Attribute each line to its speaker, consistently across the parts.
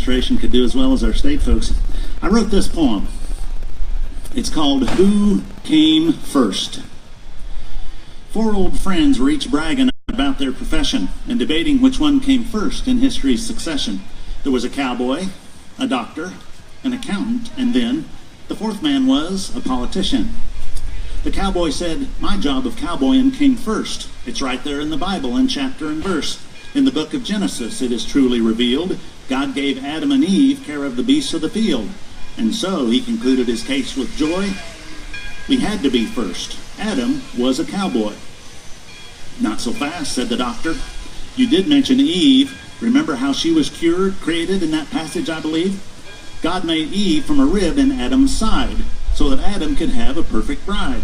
Speaker 1: administration could do as well as our state folks. I wrote this poem. It's called Who Came First? 4 old friends were each bragging about their profession and debating which one came first in history's succession. There was a cowboy, a doctor, an accountant, and then the 4th man was a politician. The cowboy said, "My job of cowboying came first. It's right there in the Bible in chapter and verse. In the book of Genesis it is truly revealed. God gave Adam and Eve care of the beasts of the field." And so he concluded his case with joy. We had to be first. Adam was a cowboy. "Not so fast," said the doctor. "You did mention Eve. Remember how she was created in that passage, I believe? God made Eve from a rib in Adam's side so that Adam could have a perfect bride.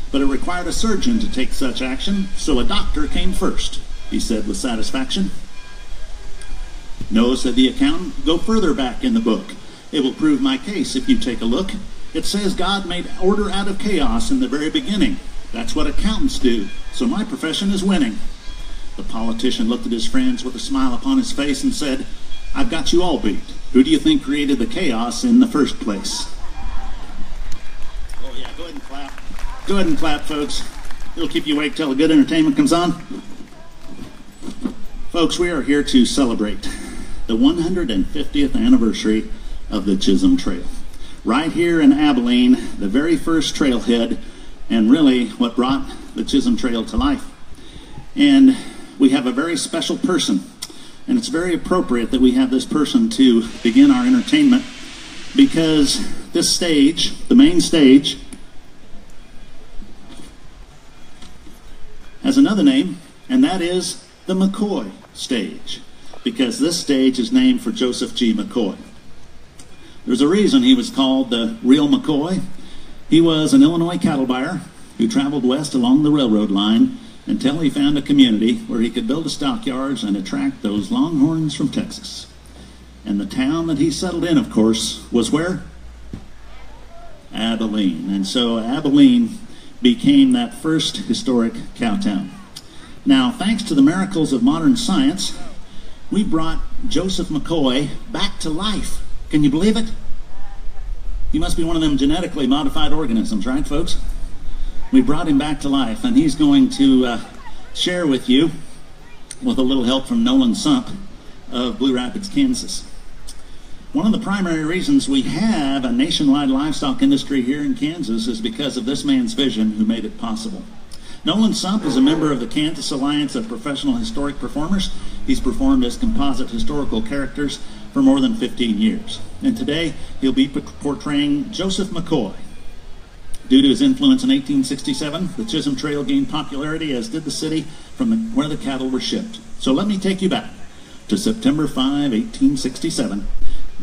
Speaker 1: But it required a surgeon to take such action, so a doctor came first," he said with satisfaction. "No," said the accountant, "go further back in the book. It will prove my case if you take a look. It says God made order out of chaos in the very beginning. That's what accountants do, so my profession is winning." The politician looked at his friends with a smile upon his face and said, "I've got you all beat. Who do you think created the chaos in the first place?" Oh yeah, go ahead and clap. Go ahead and clap, folks. It'll keep you awake till the good entertainment comes on. Folks, we are here to celebrate the 150th anniversary of the Chisholm Trail. Right here in Abilene, the very first trailhead, and really what brought the Chisholm Trail to life. And we have a very special person, and it's very appropriate that we have this person to begin our entertainment, because this stage, the main stage, has another name, and that is the McCoy stage, because this stage is named for Joseph G. McCoy. There's a reason he was called the real McCoy. He was an Illinois cattle buyer who traveled west along the railroad line until he found a community where he could build a stockyards and attract those longhorns from Texas. And the town that he settled in, of course, was where? Abilene. And so Abilene became that first historic cow town. Now, thanks to the miracles of modern science, we brought Joseph McCoy back to life. Can you believe it? He must be one of them genetically modified organisms, right, folks? We brought him back to life, and he's going to share with you, with a little help from Nolan Sump of Blue Rapids, Kansas. One of the primary reasons we have a nationwide livestock industry here in Kansas is because of this man's vision who made it possible. Nolan Sump is a member of the Kansas Alliance of Professional Historic Performers. He's performed as composite historical characters for more than 15 years. And today, he'll be portraying Joseph McCoy. Due to his influence in 1867, the Chisholm Trail gained popularity, as did the city from where the cattle were shipped. So let me take you back to September 5, 1867.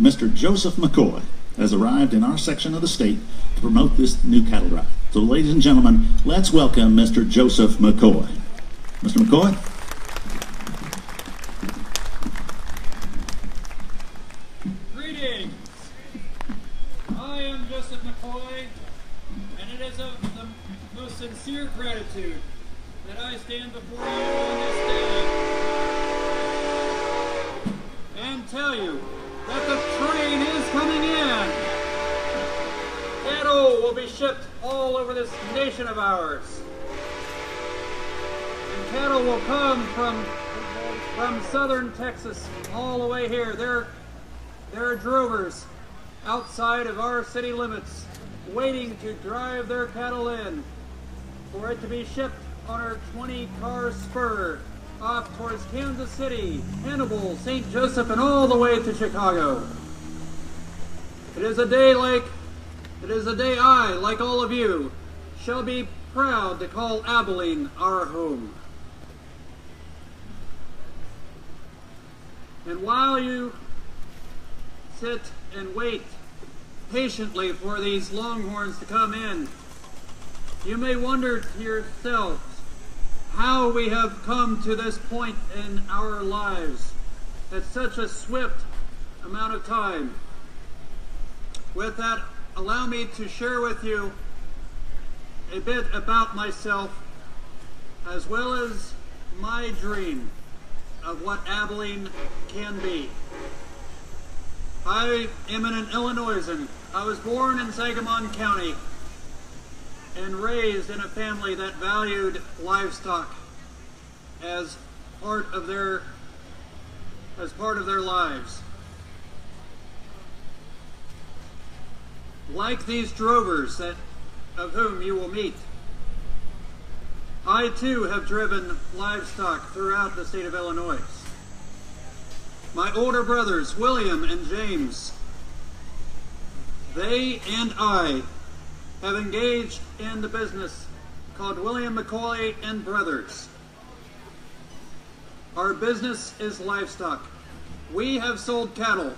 Speaker 1: Mr. Joseph McCoy has arrived in our section of the state to promote this new cattle drive. So ladies and gentlemen, let's welcome Mr. Joseph McCoy. Mr. McCoy?
Speaker 2: Greetings. I am Joseph McCoy, and it is of the most sincere gratitude that I stand before you on this day and tell you that the train is coming in. Cattle will be shipped all over this nation of ours. And cattle will come from southern Texas all the way here. There are drovers outside of our city limits waiting to drive their cattle in for it to be shipped on our 20-car spur off towards Kansas City, Hannibal, St. Joseph, and all the way to Chicago. It is a day I, like all of you, shall be proud to call Abilene our home. And while you sit and wait patiently for these longhorns to come in, you may wonder to yourselves how we have come to this point in our lives at such a swift amount of time. With that, allow me to share with you a bit about myself, as well as my dream of what Abilene can be. I am an Illinoisan. I was born in Sangamon County and raised in a family that valued livestock as part of their lives. Like these drovers of whom you will meet, I too have driven livestock throughout the state of Illinois. My older brothers, William and James, they and I have engaged in the business called William McCoy and Brothers. Our business is livestock. We have sold cattle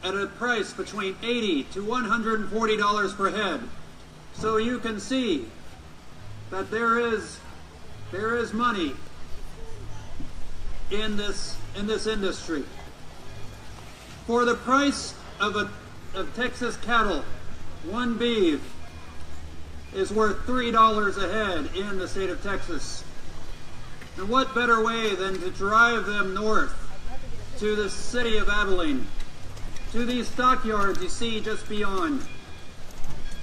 Speaker 2: at a price between $80 to $140 per head. So you can see that there is money in this industry. For the price of Texas cattle, one beef is worth $3 a head in the state of Texas. And what better way than to drive them north to the city of Abilene, to these stockyards you see just beyond,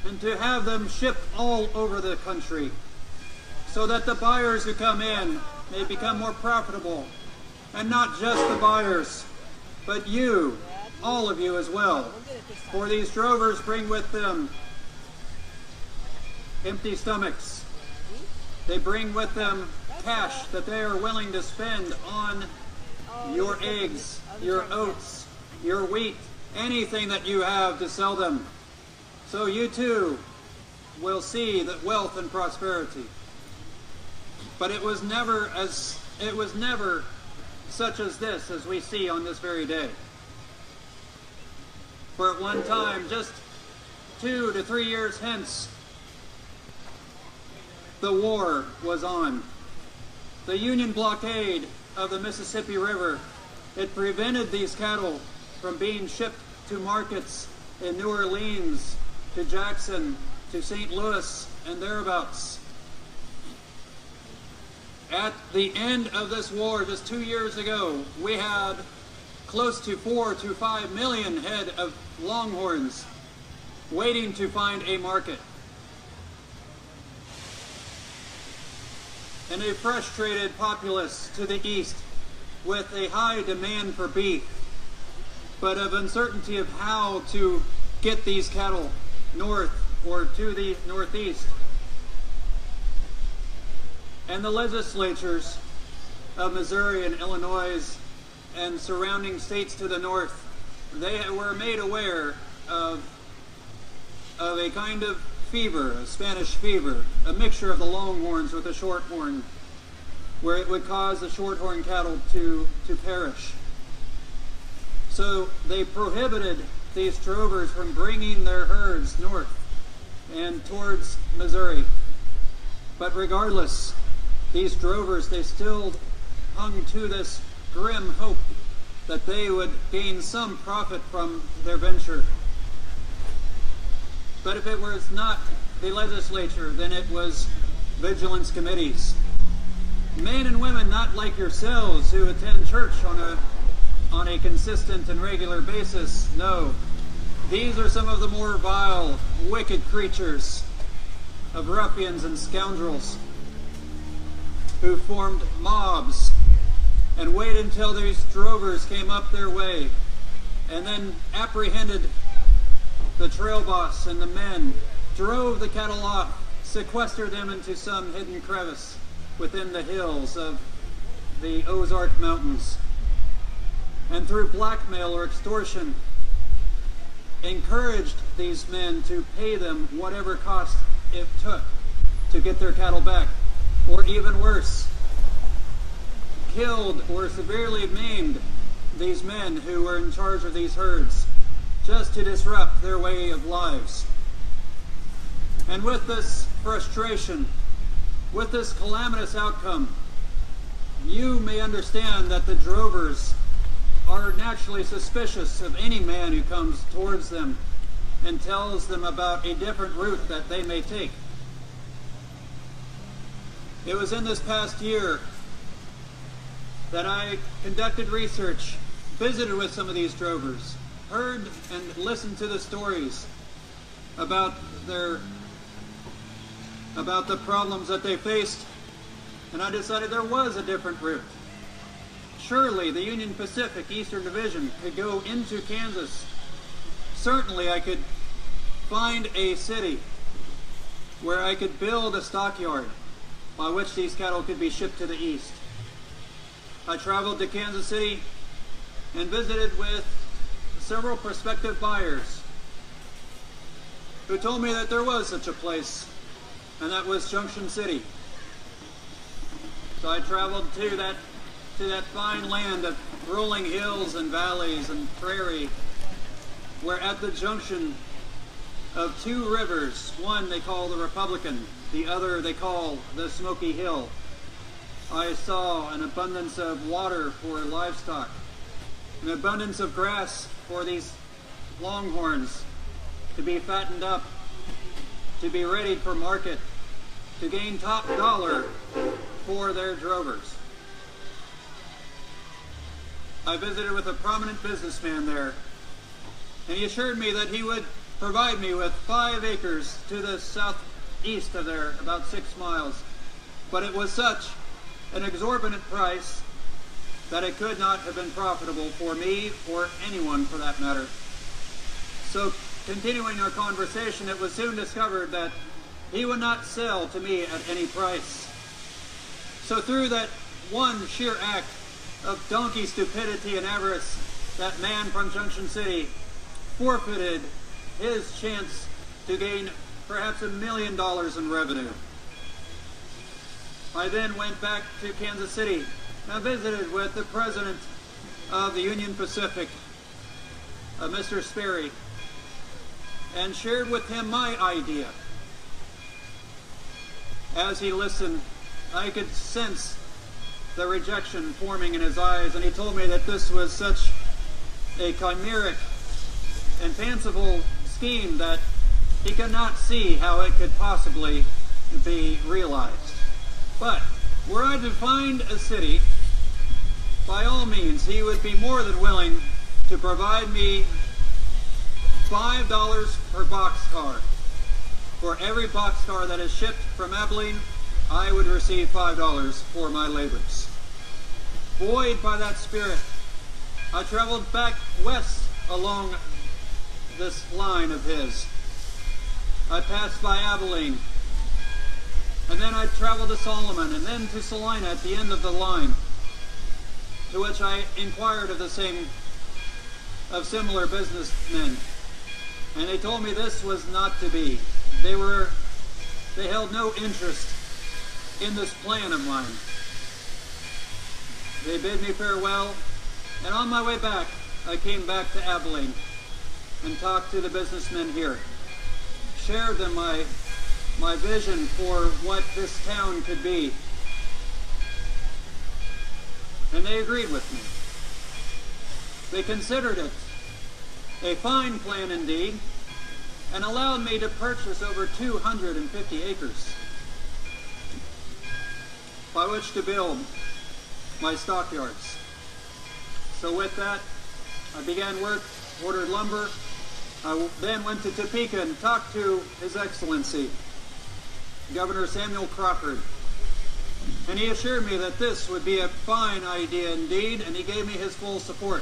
Speaker 2: and to have them shipped all over the country so that the buyers who come in may become more profitable. And not just the buyers, but you, all of you as well. For these drovers bring with them empty stomachs. They bring with them cash that they are willing to spend on your eggs, your oats, your wheat, anything that you have to sell them. So you too will see that wealth and prosperity. But it was never such as this as we see on this very day. For at one time, just 2 to 3 years hence, the war was on. The Union blockade of the Mississippi River, it prevented these cattle from being shipped to markets in New Orleans, to Jackson, to St. Louis, and thereabouts. At the end of this war, just 2 years ago, we had close to 4 to 5 million head of longhorns waiting to find a market. And a frustrated populace to the east with a high demand for beef, but of uncertainty of how to get these cattle north or to the northeast. And the legislatures of Missouri and Illinois and surrounding states to the north, they were made aware of a kind of fever, a Spanish fever, a mixture of the longhorns with the shorthorn, where it would cause the shorthorn cattle to perish. So they prohibited these drovers from bringing their herds north and towards Missouri. But regardless, these drovers, they still hung to this grim hope that they would gain some profit from their venture. But if it was not the legislature, then it was vigilance committees. Men and women not like yourselves who attend church on a consistent and regular basis. No, these are some of the more vile, wicked creatures of ruffians and scoundrels who formed mobs and waited until these drovers came up their way and then apprehended the trail boss and the men, drove the cattle off, sequestered them into some hidden crevice within the hills of the Ozark Mountains, and through blackmail or extortion encouraged these men to pay them whatever cost it took to get their cattle back, or even worse, killed or severely maimed these men who were in charge of these herds, just to disrupt their way of lives. And with this frustration, with this calamitous outcome, you may understand that the drovers are naturally suspicious of any man who comes towards them and tells them about a different route that they may take. It was in this past year that I conducted research, visited with some of these drovers, heard and listened to the stories about the problems that they faced, and I decided there was a different route. Surely the Union Pacific Eastern Division could go into Kansas. Certainly I could find a city where I could build a stockyard by which these cattle could be shipped to the east. I traveled to Kansas City and visited with several prospective buyers who told me that there was such a place, and that was Junction City. So I traveled to that fine land of rolling hills and valleys and prairie, where at the junction of two rivers, one they call the Republican, the other they call the Smoky Hill, I saw an abundance of water for livestock, an abundance of grass for these longhorns to be fattened up, to be ready for market, to gain top dollar for their drovers. I visited with a prominent businessman there, and he assured me that he would provide me with 5 acres to the southeast of there, about 6 miles. But it was such an exorbitant price that it could not have been profitable for me or anyone for that matter. So continuing our conversation, it was soon discovered that he would not sell to me at any price. So through that one sheer act of donkey stupidity and avarice, that man from Junction City forfeited his chance to gain perhaps $1 million in revenue. I then went back to Kansas City and I visited with the president of the Union Pacific, Mr. Sperry, and shared with him my idea. As he listened, I could sense the rejection forming in his eyes, and he told me that this was such a chimeric and fanciful scheme that he could not see how it could possibly be realized. But were I to find a city, by all means, he would be more than willing to provide me $5 per boxcar. For every boxcar that is shipped from Abilene, I would receive $5 for my labors. Buoyed by that spirit, I traveled back west along this line of his. I passed by Abilene, and then I traveled to Solomon, and then to Salina at the end of the line, to which I inquired of similar businessmen, and they told me this was not to be. They held no interest in this plan of mine. They bid me farewell, and on my way back, I came back to Abilene and talked to the businessmen here, shared them my vision for what this town could be, and they agreed with me. They considered it a fine plan indeed, and allowed me to purchase over 250 acres by which to build my stockyards. So with that, I began work, ordered lumber. I then went to Topeka and talked to His Excellency, Governor Samuel Crawford. And he assured me that this would be a fine idea indeed, and he gave me his full support.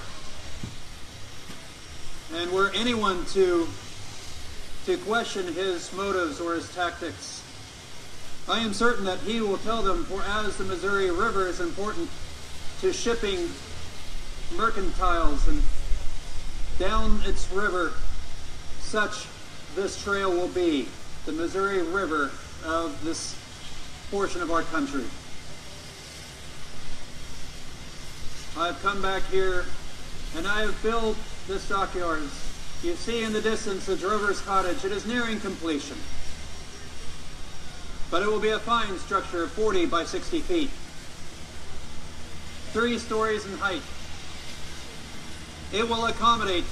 Speaker 2: And were anyone to question his motives or his tactics, I am certain that he will tell them, for as the Missouri River is important to shipping mercantiles and down its river, such this trail will be, the Missouri River of this portion of our country. I've come back here and I have built the stockyards. You see in the distance the drover's cottage. It is nearing completion. But it will be a fine structure of 40 by 60 feet. 3 stories in height. It will accommodate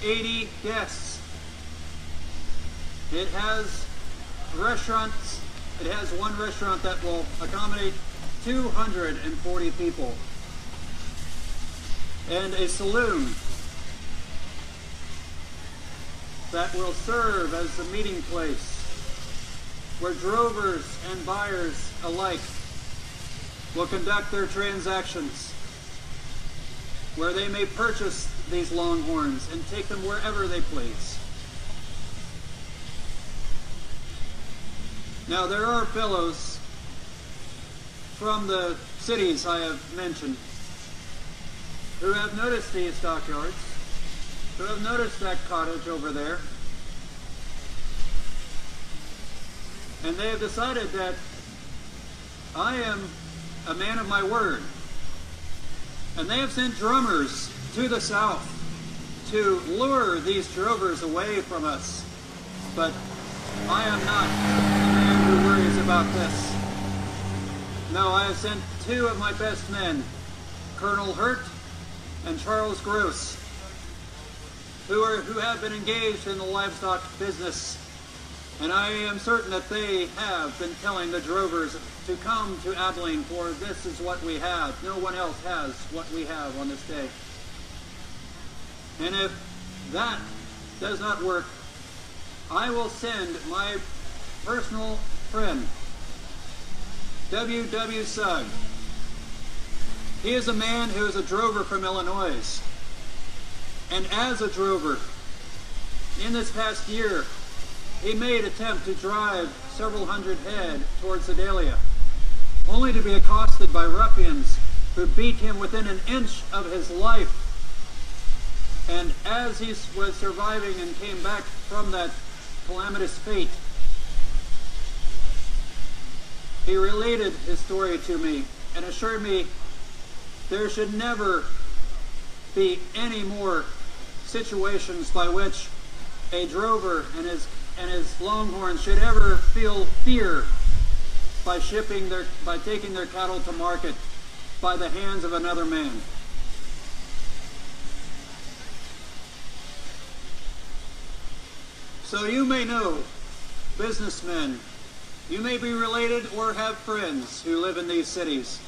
Speaker 2: 80 guests. It has restaurants. It has one restaurant that will accommodate 240 people. And a saloon that will serve as the meeting place where drovers and buyers alike will conduct their transactions, where they may purchase these longhorns and take them wherever they please. Now, there are fellows from the cities I have mentioned who have noticed these stockyards, who have noticed that cottage over there, and they have decided that I am a man of my word. And they have sent drummers to the south to lure these drovers away from us. But I am not a man who worries about this. No, I have sent two of my best men, Colonel Hurt and Charles Gross, who have been engaged in the livestock business. And I am certain that they have been telling the drovers to come to Abilene, for this is what we have. No one else has what we have on this day. And if that does not work, I will send my personal friend, W.W. Sugg. He is a man who is a drover from Illinois. And as a drover, in this past year, he made attempt to drive several hundred head towards Sedalia, only to be accosted by ruffians who beat him within an inch of his life. And as he was surviving and came back from that calamitous fate, he related his story to me and assured me there should never be any more situations by which a drover and his longhorns should ever feel fear by taking their cattle to market by the hands of another man. So you may know, businessmen, you may be related or have friends who live in these cities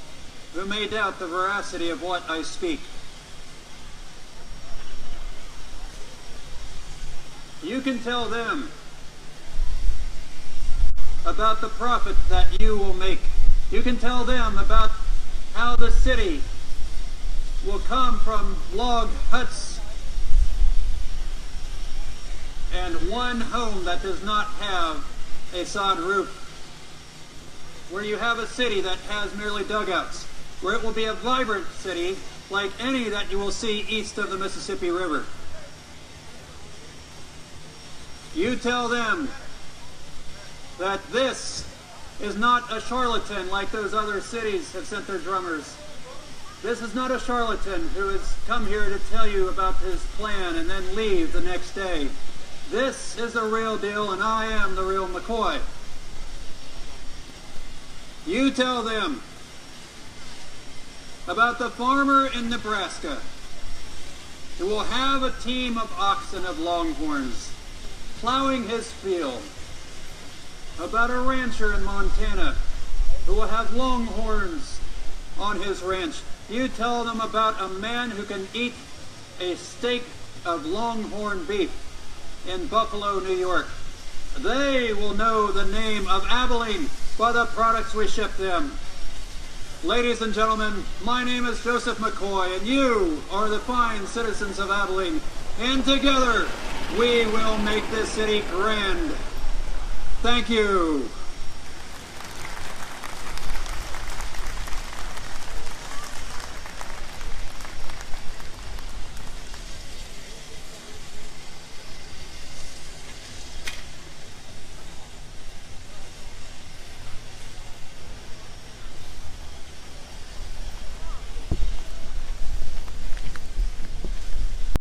Speaker 2: who may doubt the veracity of what I speak. You can tell them about the profit that you will make. You can tell them about how the city will come from log huts and one home that does not have a sod roof, where you have a city that has merely dugouts, where it will be a vibrant city like any that you will see east of the Mississippi River. You tell them that this is not a charlatan like those other cities have sent their drummers. This is not a charlatan who has come here to tell you about his plan and then leave the next day. This is the real deal, and I am the real McCoy. You tell them about the farmer in Nebraska who will have a team of oxen of longhorns plowing his field. About a rancher in Montana who will have longhorns on his ranch. You tell them about a man who can eat a steak of longhorn beef in Buffalo, New York. They will know the name of Abilene by the products we ship them. Ladies and gentlemen, my name is Joseph McCoy, and you are the fine citizens of Abilene. And together, we will make this city grand. Thank you.